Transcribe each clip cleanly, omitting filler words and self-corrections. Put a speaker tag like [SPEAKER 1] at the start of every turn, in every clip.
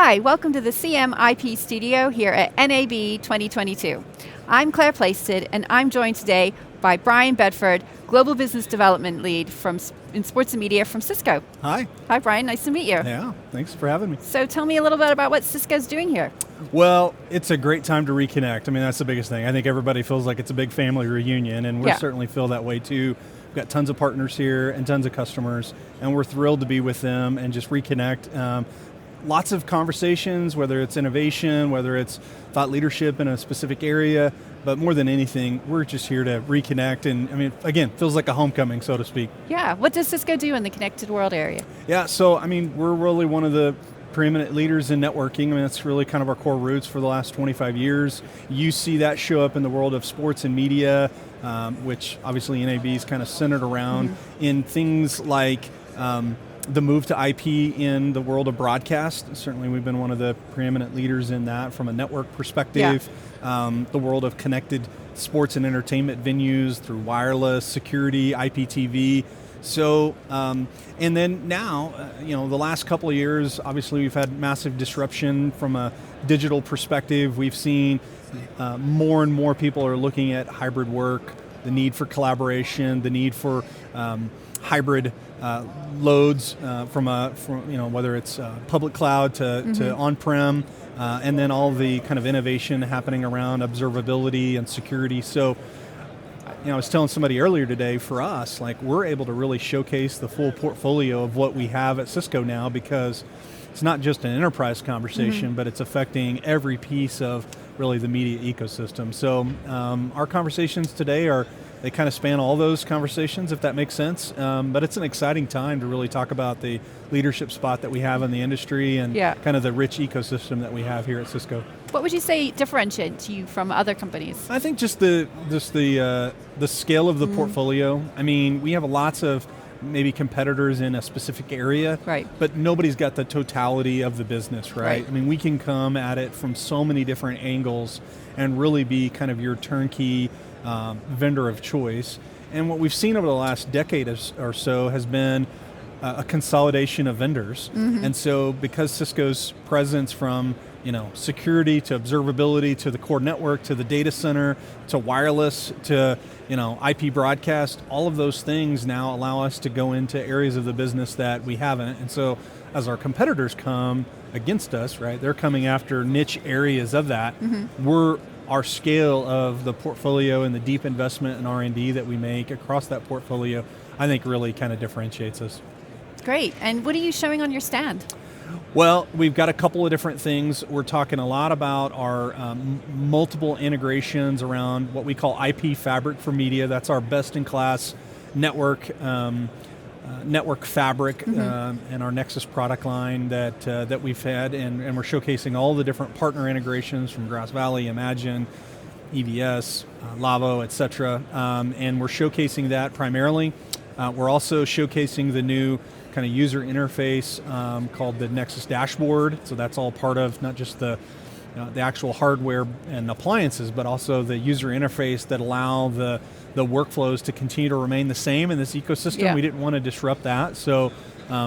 [SPEAKER 1] Hi, welcome to the CMIP studio here at NAB 2022. I'm Claire Plaisted, and I'm joined today by Bryan Bedford, Global Business Development Lead in Sports and Media from Cisco.
[SPEAKER 2] Hi.
[SPEAKER 1] Hi, Bryan, nice to meet you.
[SPEAKER 2] Yeah, thanks for having me.
[SPEAKER 1] So tell me a little bit about what Cisco's doing here.
[SPEAKER 2] Well, it's a great time to reconnect. I mean, that's the biggest thing. I think everybody feels like it's a big family reunion, and we certainly feel that way too. We've got tons of partners here and tons of customers, and we're thrilled to be with them and just reconnect. Lots of conversations, whether it's innovation, whether it's thought leadership in a specific area, but more than anything, we're just here to reconnect. And I mean, again, feels like a homecoming, so to speak.
[SPEAKER 1] Yeah, what does Cisco do in the Connected World area?
[SPEAKER 2] Yeah, so I mean, we're really one of the preeminent leaders in networking. I mean, that's really kind of our core roots for the last 25 years. You see that show up in the world of sports and media, which obviously NAB is kind of centered around in things like the move to IP in the world of broadcast. Certainly we've been one of the preeminent leaders in that from a network perspective. The world of connected sports and entertainment venues through wireless, security, IPTV. So, and then now, the last couple of years, obviously we've had massive disruption from a digital perspective. We've seen more and more people are looking at hybrid work, the need for collaboration, the need for hybrid loads from whether it's public cloud to on-prem, and then all the kind of innovation happening around observability and security. So, I was telling somebody earlier today, for us, like we're able to really showcase the full portfolio of what we have at Cisco now, because it's not just an enterprise conversation, but it's affecting every piece of really the media ecosystem. So our conversations today they kind of span all those conversations, if that makes sense. But it's an exciting time to really talk about the leadership spot that we have in the industry and kind of the rich ecosystem that we have here at Cisco.
[SPEAKER 1] What would you say differentiates you from other companies?
[SPEAKER 2] I think just the scale of the portfolio. I mean, we have lots of maybe competitors in a specific area, but nobody's got the totality of the business, right? I mean, we can come at it from so many different angles and really be kind of your turnkey vendor of choice. And what we've seen over the last decade or so has been a consolidation of vendors. And so because Cisco's presence from security to observability to the core network to the data center to wireless to IP broadcast, all of those things now allow us to go into areas of the business that we haven't. And so as our competitors come against us, right, they're coming after niche areas of that. Our scale of the portfolio and the deep investment in R&D that we make across that portfolio, I think really kind of differentiates us.
[SPEAKER 1] Great. And what are you showing on your stand?
[SPEAKER 2] Well, we've got a couple of different things. We're talking a lot about our multiple integrations around what we call IP fabric for media. That's our best-in-class network fabric and our Nexus product line that we've had, and we're showcasing all the different partner integrations from Grass Valley, Imagine, EVS, Lavo, etc. And we're showcasing that primarily. We're also showcasing the new kind of user interface called the Nexus Dashboard. So that's all part of not just the actual hardware and appliances, but also the user interface that allow the workflows to continue to remain the same in this ecosystem. We didn't want to disrupt that. So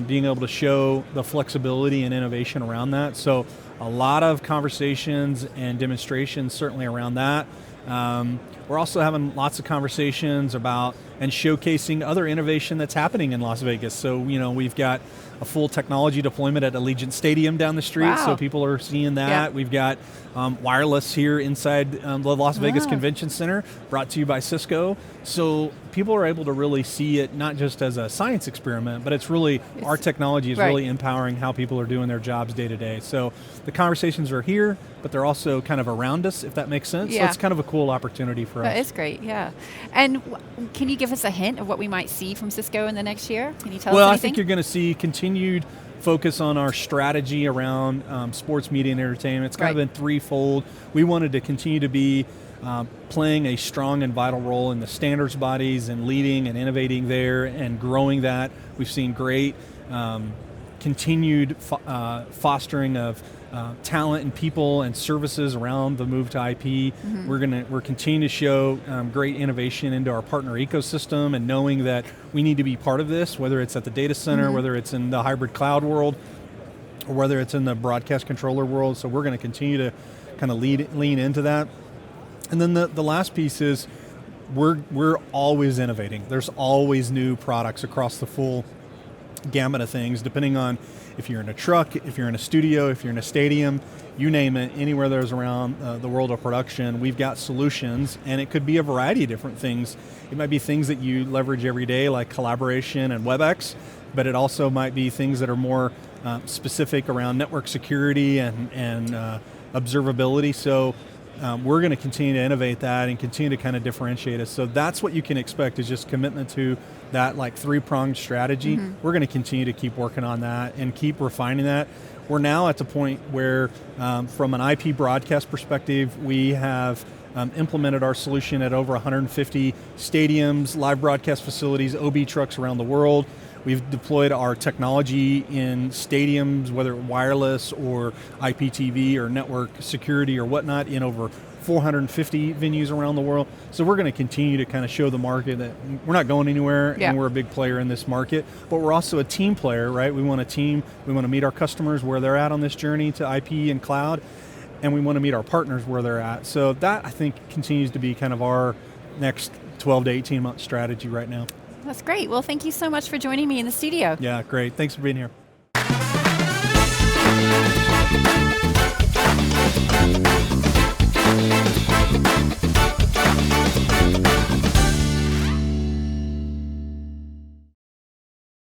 [SPEAKER 2] being able to show the flexibility and innovation around that. So a lot of conversations and demonstrations certainly around that. We're also having lots of conversations about and showcasing other innovation that's happening in Las Vegas. So, we've got a full technology deployment at Allegiant Stadium down the street, so people are seeing that. We've got wireless here inside the Las Vegas Convention Center, brought to you by Cisco. So people are able to really see it not just as a science experiment, but it's our technology is really empowering how people are doing their jobs day to day. So the conversations are here, but they're also kind of around us, if that makes sense. So it's kind of a cool opportunity for us.
[SPEAKER 1] That is great, And can you give us a hint of what we might see from Cisco in the next year? Can you tell us anything?
[SPEAKER 2] Well, I think you're going to see continued focus on our strategy around sports, media, and entertainment. It's kind of been threefold. We wanted to continue to be playing a strong and vital role in the standards bodies and leading and innovating there and growing that. We've seen great continued fostering of talent and people and services around the move to IP. We're continuing to show great innovation into our partner ecosystem and knowing that we need to be part of this, whether it's at the data center, whether it's in the hybrid cloud world, or whether it's in the broadcast controller world. So we're going to continue to kind of lean into that. And then the last piece is we're always innovating. There's always new products across the full gamut of things, depending on if you're in a truck, if you're in a studio, if you're in a stadium, you name it, anywhere there's around the world of production, we've got solutions, and it could be a variety of different things. It might be things that you leverage every day, like collaboration and WebEx, but it also might be things that are more specific around network security and observability. So we're going to continue to innovate that and continue to kind of differentiate us. So that's what you can expect, is just commitment to that like three-pronged strategy. We're going to continue to keep working on that and keep refining that. We're now at the point where from an IP broadcast perspective, we have implemented our solution at over 150 stadiums, live broadcast facilities, OB trucks around the world. We've deployed our technology in stadiums, whether wireless or IPTV or network security or whatnot, in over 450 venues around the world. So we're going to continue to kind of show the market that we're not going anywhere, and we're a big player in this market, but we're also a team player, right? We want a team. We want to meet our customers where they're at on this journey to IP and cloud, and we want to meet our partners where they're at. So that, I think, continues to be kind of our next 12 to 18 month strategy right now.
[SPEAKER 1] That's great. Well, thank you so much for joining me in the studio.
[SPEAKER 2] Yeah, great. Thanks for being here.